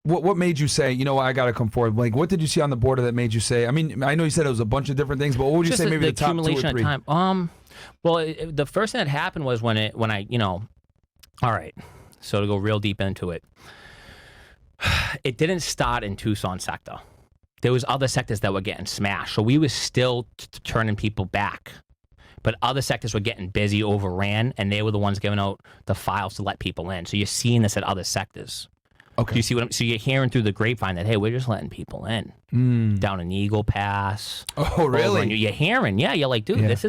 what made you say, you know what, I got to come forward? Like, what did you see on the border that made you say? I mean, I know you said it was a bunch of different things, but what would you say maybe the top 2 or 3? Of time. Well, the first thing that happened was when I, you know, all right, so to go real deep into it, it didn't start in Tucson sector. There was other sectors that were getting smashed, so we were still turning people back. But other sectors were getting busy, overran, and they were the ones giving out the files to let people in. So you're seeing this at other sectors. Okay. Do you see what so you're hearing through the grapevine that, hey, we're just letting people in. Down in Eagle Pass. Oh, really? You're hearing, you're like, dude, this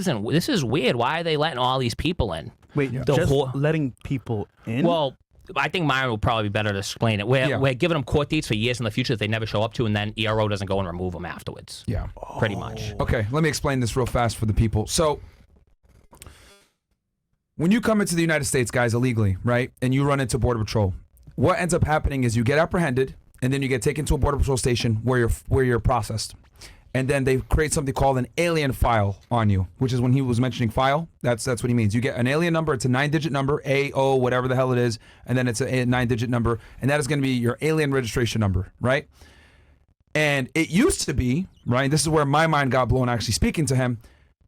is weird. Why are they letting all these people in? Wait, letting people in? Well, I think mine will probably be better to explain it. We're giving them court dates for years in the future that they never show up to, and then ERO doesn't go and remove them afterwards. Yeah. Pretty much. Okay, let me explain this real fast for the people. So, when you come into the United States, guys, illegally, right, and you run into Border Patrol, what ends up happening is you get apprehended, and then you get taken to a Border Patrol station where you're processed. And then they create something called an alien file on you, which is when he was mentioning file, that's what he means. You get an alien number, it's a 9-digit number, AO, whatever the hell it is, and then it's a 9-digit number, and that is going to be your alien registration number, right? And it used to be, right, this is where my mind got blown actually speaking to him,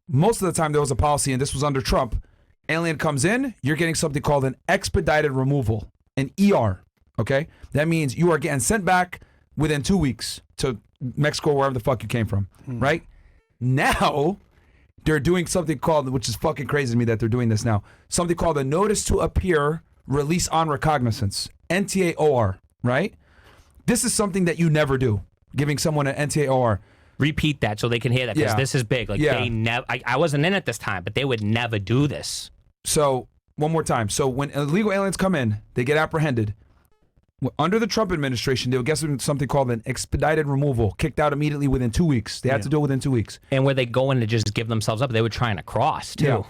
most of the time there was a policy, and this was under Trump, alien comes in, you're getting something called an expedited removal, an ER, okay? That means you are getting sent back within 2 weeks to Mexico, wherever the fuck you came from, right? Now, they're doing something called, which is fucking crazy to me that they're doing this now, something called a Notice to Appear Release on Recognizance, NTAOR, right? This is something that you never do, giving someone an NTAOR. Repeat that so they can hear that, because this is big. Like, they never, I wasn't in it this time, but they would never do this. So, one more time. So, when illegal aliens come in, they get apprehended. Under the Trump administration, they would get something called an expedited removal, kicked out immediately within 2 weeks. They had to do it within 2 weeks. And where they go in to just give themselves up, they were trying to cross too.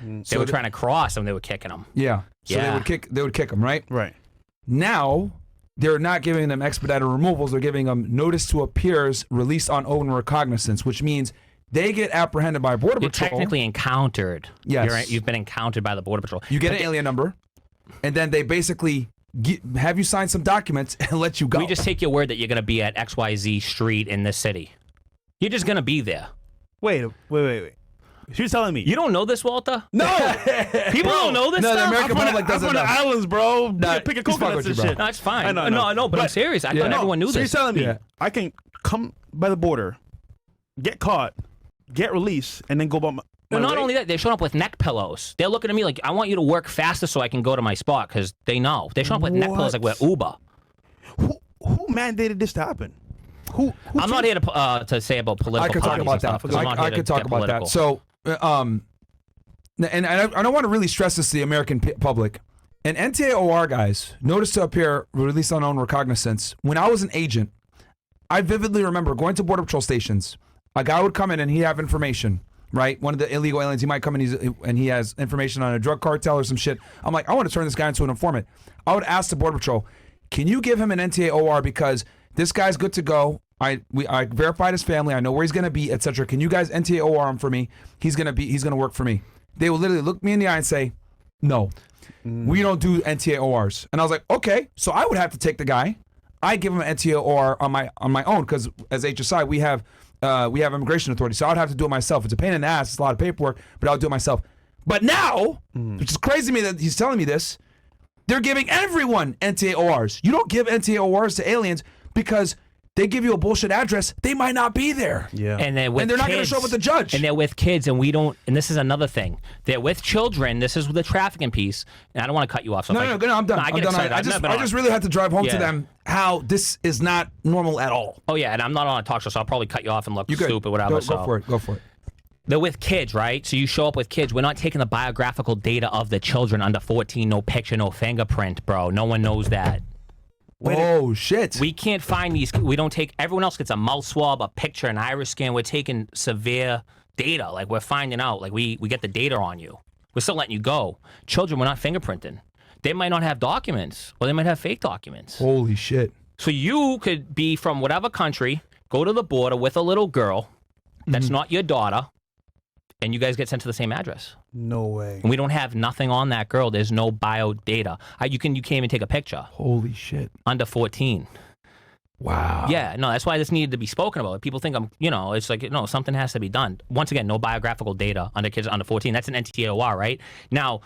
Yeah. They were trying to cross and they were kicking them. Yeah. So they would kick them, right? Right. Now, they're not giving them expedited removals. They're giving them Notice to Appears Released on own recognizance, which means they get apprehended by Border Patrol. You're technically encountered. Yes. You've been encountered by the Border Patrol. You get an alien number, and then they basically have you sign some documents and let you go. We just take your word that you're going to be at XYZ street in this city. You're just going to be there. Wait. You're telling me you don't know this, Walter? No, people don't know this. No, stuff? the American public doesn't know. I'm from the islands, bro. Nah, Pick a coconuts and shit. No, it's fine. I know. But I'm serious. I thought everyone knew so this. So you're telling me I can come by the border, get caught, get released, and then go by my Well, not only that, they're showing up with neck pillows. They're looking at me like, I want you to work faster so I can go to my spot, because they know. They're showing up with neck pillows like we're Uber. Who mandated this to happen? Who I'm not here to say about political I could talk about that. I could talk about that. So, and I don't want to really stress this to the American public. An NTAOR, guys, Notice to Appear, Release on Own Recognizance. When I was an agent, I vividly remember going to Border Patrol stations. A guy would come in and he'd have information, right? One of the illegal aliens, he might come in and he has information on a drug cartel or some shit. I'm like, I want to turn this guy into an informant. I would ask the Border Patrol, can you give him an NTAOR because this guy's good to go? I verified his family. I know where he's gonna be, etc. Can you guys NTAOR him for me? He's gonna work for me. They will literally look me in the eye and say, no, we don't do NTAORs. And I was like, okay. So I would have to take the guy. I give him an NTAOR on my own because as HSI we have immigration authority. So I'd have to do it myself. It's a pain in the ass. It's a lot of paperwork, but I'll do it myself. But now, which is crazy to me that he's telling me this, they're giving everyone NTAORs. You don't give NTAORs to aliens because they give you a bullshit address. They might not be there. Yeah. And they're not going to show up with the judge. And they're with kids, and we don't. And this is another thing. They're with children. This is the trafficking piece. And I don't want to cut you off. So no, I'm done. I'm done. I just really had to drive home to them how this is not normal at all. Oh yeah, and I'm not on a talk show, so I'll probably cut you off and look stupid, whatever. Go for it. They're with kids, right? So you show up with kids. We're not taking the biographical data of the children under 14. No picture, no fingerprint, bro. No one knows that. Oh, shit. We can't find these. We don't take. Everyone else gets a mouth swab, a picture, an iris scan. We're taking severe data. Like, we're finding out. Like, we get the data on you. We're still letting you go. Children, we're not fingerprinting. They might not have documents, or they might have fake documents. Holy shit. So you could be from whatever country, go to the border with a little girl that's not your daughter, and you guys get sent to the same address. No way. And we don't have nothing on that girl. There's no bio data. You can't even take a picture. Holy shit. Under 14. Wow. Yeah, no, that's why this needed to be spoken about. People think it's like, no, something has to be done. Once again, no biographical data under kids under 14. That's an NTAOR, right? Now,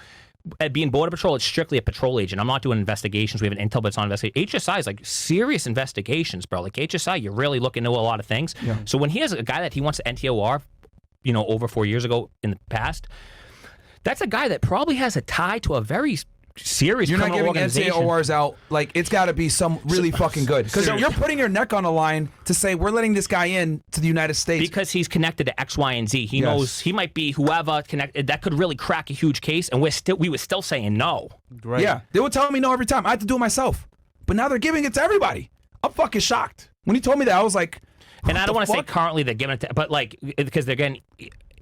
at being Border Patrol, it's strictly a patrol agent. I'm not doing investigations. We have an intel, but it's not investigation. HSI is like serious investigations, bro. Like HSI, you're really looking into a lot of things. Yeah. So when he has a guy that he wants to NTOR, over 4 years ago in the past, that's a guy that probably has a tie to a very serious You're not criminal giving organization. NTAORs out. Like, it's got to be some really fucking good. Because you're putting your neck on the line to say, we're letting this guy in to the United States. Because he's connected to X, Y, and Z. He knows he might be whoever connected. That could really crack a huge case, and we were still saying no. Right. Yeah. They were telling me no every time. I had to do it myself. But now they're giving it to everybody. I'm fucking shocked. When he told me that, I was like, and I don't want to say currently they're giving it to, but like, because they're getting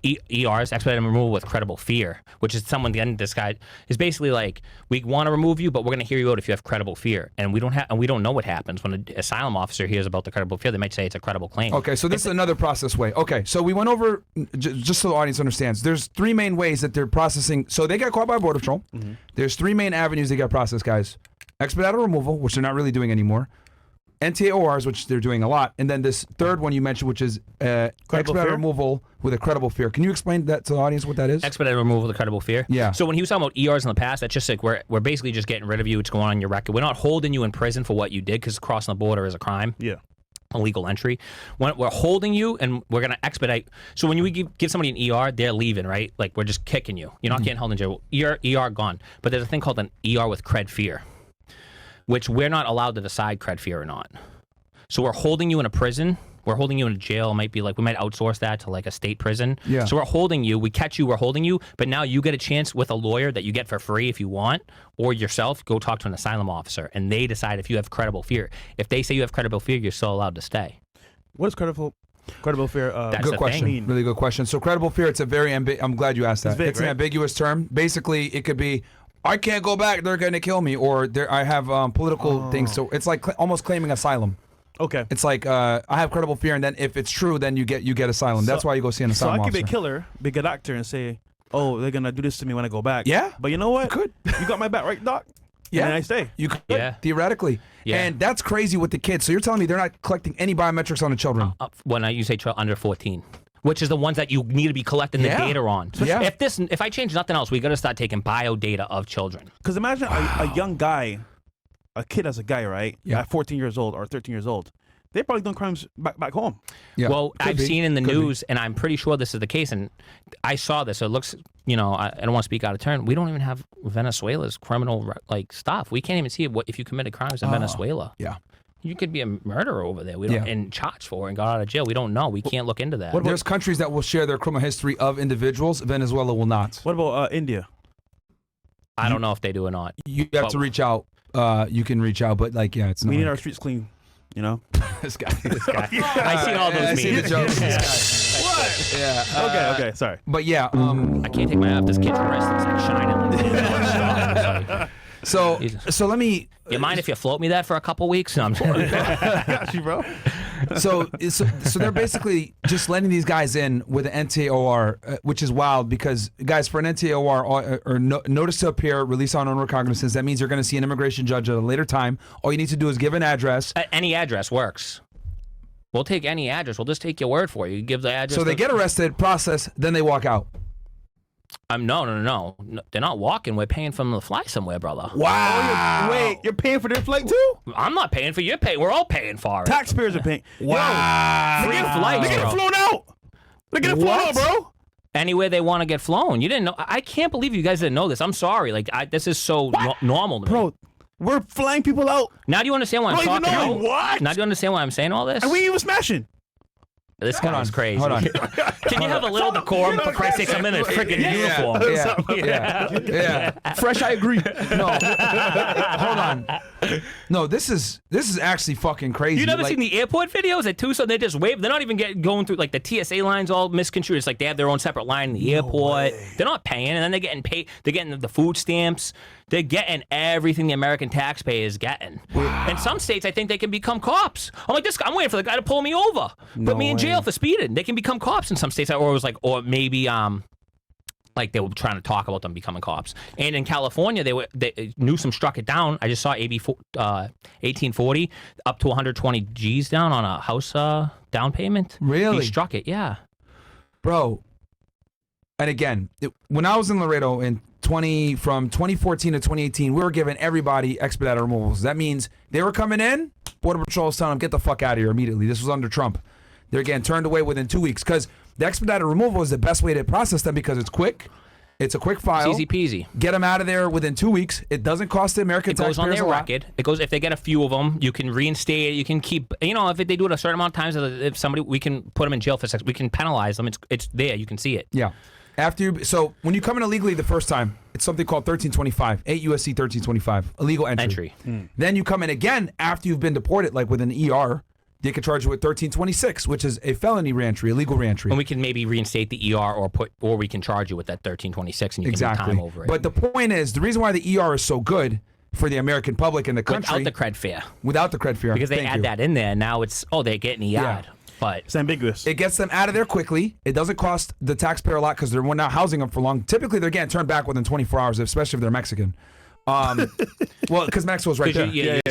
ERs, expedited removal with credible fear, which is someone, this guy is basically like, we want to remove you, but we're going to hear you out if you have credible fear. And we don't know what happens when an asylum officer hears about the credible fear. They might say it's a credible claim. Okay, so this is another process way. Okay, so we went over, just so the audience understands, there's 3 main ways that they're processing. So they got caught by Border Patrol. Mm-hmm. There's 3 main avenues they got processed, guys. Expedited removal, which they're not really doing anymore. NTAORs, which they're doing a lot, and then this third one you mentioned, which is expedited removal with a credible fear. Can you explain that to the audience what that is? Expedited removal with a credible fear? Yeah. So when he was talking about ERs in the past, that's just like we're basically just getting rid of you. It's going on your record. We're not holding you in prison for what you did, because crossing the border is a crime. Yeah. Illegal entry. When we're holding you and we're going to expedite. So when you give somebody an ER, they're leaving, right? Like, we're just kicking you. You're not getting held in jail. ER gone. But there's a thing called an ER with cred fear, which we're not allowed to decide cred fear or not. So we're holding you in a prison. We're holding you in a jail. It might be like, we might outsource that to like a state prison. Yeah. So we're holding you. We catch you. We're holding you. But now you get a chance with a lawyer that you get for free if you want, or yourself, go talk to an asylum officer, and they decide if you have credible fear. If they say you have credible fear, you're still allowed to stay. What is credible fear? That's good question. thing. Really good question. So credible fear, it's a very I'm glad you asked that. It's An right? ambiguous term. Basically, it could be, I can't go back. They're going to kill me, or I have political things. So it's like almost claiming asylum. Okay. It's like I have credible fear, and then if it's true, then you get asylum. That's why you go see an asylum officer. So I could be a officer. killer, be a good actor, and say, "Oh, they're gonna do this to me when I go back." Yeah. But you know what? You could. You got my back, right, Doc? Yeah. And then I stay. You could, Yeah. theoretically. Yeah. And that's crazy with the kids. So you're telling me they're not collecting any biometrics on the children? When you say under 14, which is the ones that you need to be collecting the data on. Yeah. If I change nothing else, we got to start taking bio data of children. Because imagine a young guy, a kid as a guy, right? Yeah. At 14 years old or 13 years old. They're probably doing crimes back home. Yeah. Well, Could I've be. seen in the Could news, and I'm pretty sure this is the case, and I saw this. So it looks, I don't want to speak out of turn. We don't even have Venezuela's criminal stuff. We can't even see if you committed crimes in Venezuela. Yeah. You could be a murderer over there. We don't, and charged for it and got out of jail. We don't know. We can't look into that. There's countries that will share their criminal history of individuals. Venezuela will not. What about India? I don't know if they do or not. You have to reach out. You can reach out, but it's not. We need our streets clean. This guy. I see all those I memes. see the jokes. This guy. What? Yeah. Okay, sorry. But yeah. I can't take my eye off this kid's wrist. It's like shining. Like, So let me. you mind if you float me that for a couple weeks? No, I'm Got you, bro. So they're basically just letting these guys in with an NTAOR, which is wild because, guys, for an NTAOR or notice to appear, release on own recognizance, that means you're going to see an immigration judge at a later time. All you need to do is give an address. Any address works. We'll take any address. We'll just take your word for it. You give the address. So they get arrested, process, then they walk out. No. They're not walking. We're paying for them to fly somewhere, brother. Wow. Wait, you're paying for their flight too? I'm not paying for your pay. We're all paying for it. Taxpayers are paying. Wow. Free flights, They get bro. flown out. They get flown out, bro. Anywhere they want to get flown. You didn't know. I can't believe you guys didn't know this. I'm sorry. This is so normal to me. Bro, we're flying people out. Now do you understand why I'm Don't even talking? know what? Now do you understand why I'm saying all this? And we even smashing. This guy is crazy. Hold on. Can you have a little decorum? For Christ's sake, I'm in a freaking uniform. Yeah. Fresh, I agree. No. Hold on. No, this is actually fucking crazy. You never seen the airport videos at Tucson? They just wave. They're not even going through like the TSA lines all misconstrued. It's like they have their own separate line in the airport. They're not paying, and then they're getting paid. They're getting the food stamps. They're getting everything the American taxpayer is getting. Wow. In some states, I think they can become cops. I'm like, I'm waiting for the guy to pull me over, put me in jail for speeding. They can become cops in some states. Or it was like, or maybe like they were trying to talk about them becoming cops. And in California, Newsom struck it down. I just saw AB 1840 up to 120 G's down on a house down payment. Really? He struck it, yeah. Bro. And again, when I was in Laredo from 2014 to 2018, we were giving everybody expedited removals. That means they were coming in, Border Patrol was telling them, get the fuck out of here immediately. This was under Trump. They're getting turned away within 2 weeks because the expedited removal is the best way to process them because it's quick. It's a quick file. It's easy peasy. Get them out of there within 2 weeks. It doesn't cost the American taxpayers a lot. It goes on their record. It goes, if they get a few of them, you can reinstate it. You can keep, if they do it a certain amount of times, if somebody, we can put them in jail for sex. We can penalize them. It's there. You can see it. Yeah. So when you come in illegally the first time, it's something called 1325, 8 USC 1325, illegal entry. Then you come in again after you've been deported, like with an ER. They could charge you with 1326, which is a felony reentry, illegal reentry. And we can maybe reinstate the ER or we can charge you with that 1326 and you can do time over it. But the point is, the reason why the ER is so good for the American public and the country. Without the cred fear. Without the cred fear. Because they add that in there. Now it's, they're getting ER'd. Yeah. But it's ambiguous. It gets them out of there quickly. It doesn't cost the taxpayer a lot because we're not housing them for long. Typically, they're getting turned back within 24 hours, especially if they're Mexican. Well, because Mexico's right there. You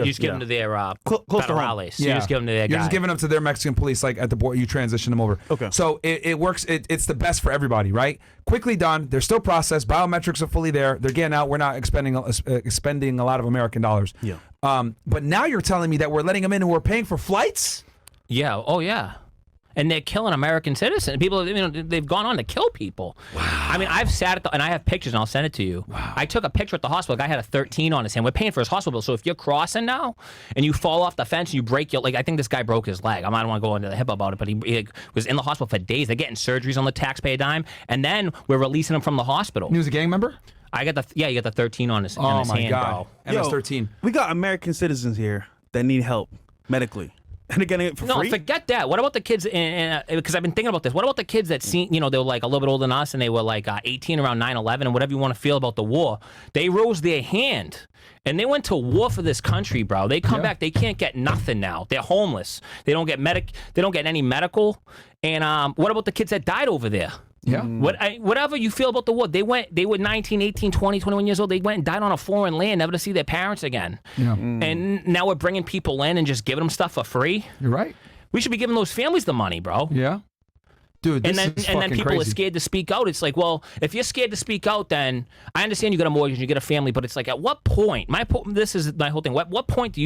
just give them to their federales. Yeah. You just give them to their You're guy. just giving them to their Mexican police, like at the border. You transition them over. Okay. So it works. It's the best for everybody, right? Quickly done. They're still processed. Biometrics are fully there. They're getting out. We're not expending a lot of American dollars. Yeah. But now you're telling me that we're letting them in and we're paying for flights? Yeah. Oh, yeah. And they're killing American citizens. People, they've gone on to kill people. Wow. I mean, I've sat at and I have pictures, and I'll send it to you. Wow. I took a picture at the hospital. The guy had a 13 on his hand. We're paying for his hospital bill. So if you're crossing now and you fall off the fence and you break your leg, I think this guy broke his leg. I don't want to go into the hip about it, but he was in the hospital for days. They're getting surgeries on the taxpayer dime, and then we're releasing him from the hospital. He was a gang member? You got the 13 on his hand, God. bro. MS-13. We got American citizens here that need help medically. And they're getting it for free? No, forget that. What about the kids, because I've been thinking about this, what about the kids that they were like a little bit older than us and they were like 18 around 9/11 and whatever you want to feel about the war. They rose their hand and they went to war for this country, bro. They come back, they can't get nothing now. They're homeless. They don't get they don't get any medical. And what about the kids that died over there? Yeah. Whatever you feel about the war, they were 19, 18, 20, 21 years old. They went and died on a foreign land, never to see their parents again. Yeah. And now we're bringing people in and just giving them stuff for free. You're right. We should be giving those families the money, bro. Yeah. Dude, this is and then people crazy. are scared to speak out. It's like, well, if you're scared to speak out, then I understand you got a mortgage, you get a family, but it's like, at what point? This is my whole thing. What point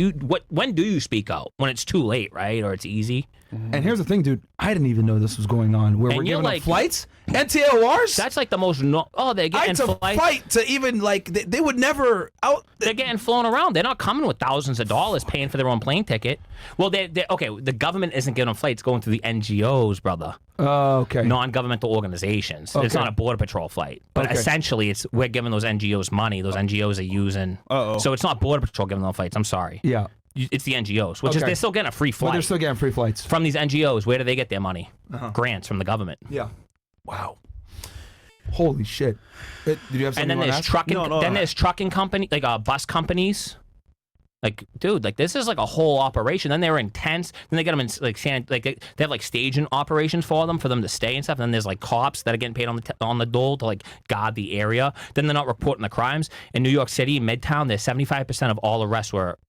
when do you speak out? When it's too late, right? Or it's easy. And here's the thing, dude. I didn't even know this was going on. Where we're giving them flights, NTORs. That's like the most. They're getting fight to even like they would never out. They're getting flown around. They're not coming with thousands of dollars paying for their own plane ticket. Well, they okay. The government isn't giving them flights. Going through the NGOs, brother. Okay. Non-governmental organizations. It's not a border patrol flight, but essentially, we're giving those NGOs money. Those NGOs are using. So it's not border patrol giving them flights. I'm sorry. Yeah. It's the NGOs, which is they're still getting a free flight. But they're still getting free flights from these NGOs. Where do they get their money? Grants from the government. Yeah. Wow. Holy shit. Did you have something? And then there's trucking. Then there's trucking company, like bus companies. Like, dude, like this is like a whole operation. Then they're intense. Then they get them in they have like staging operations for them to stay and stuff. And then there's like cops that are getting paid on the dole to like guard the area. Then they're not reporting the crimes. In New York City, Midtown, there's 75% of all arrests were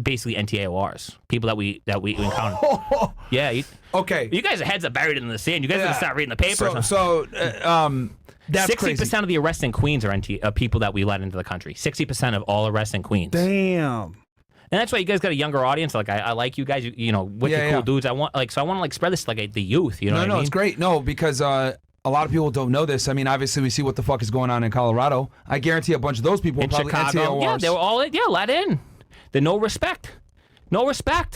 basically NTAORs, people that we encountered. Yeah. Okay. You guys' heads are buried in the sand. You guys got to start reading the papers. That's 60% crazy. of the arrests in Queens are people that we let into the country. 60% of all arrests in Queens. Damn. And that's why you guys got a younger audience. Like I like you guys. Wicked cool dudes. I want to spread this to like the youth. You know what I mean? It's great. No, because a lot of people don't know this. I mean, obviously we see what the fuck is going on in Colorado. I guarantee a bunch of those people in are probably Chicago. NTORs. Yeah, they were all let in. They're no respect,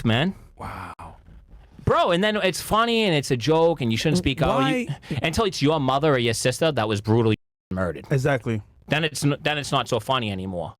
man. Wow. Bro, and then it's funny and it's a joke and you shouldn't speak out until it's your mother or your sister that was brutally murdered. Exactly. Then it's not so funny anymore.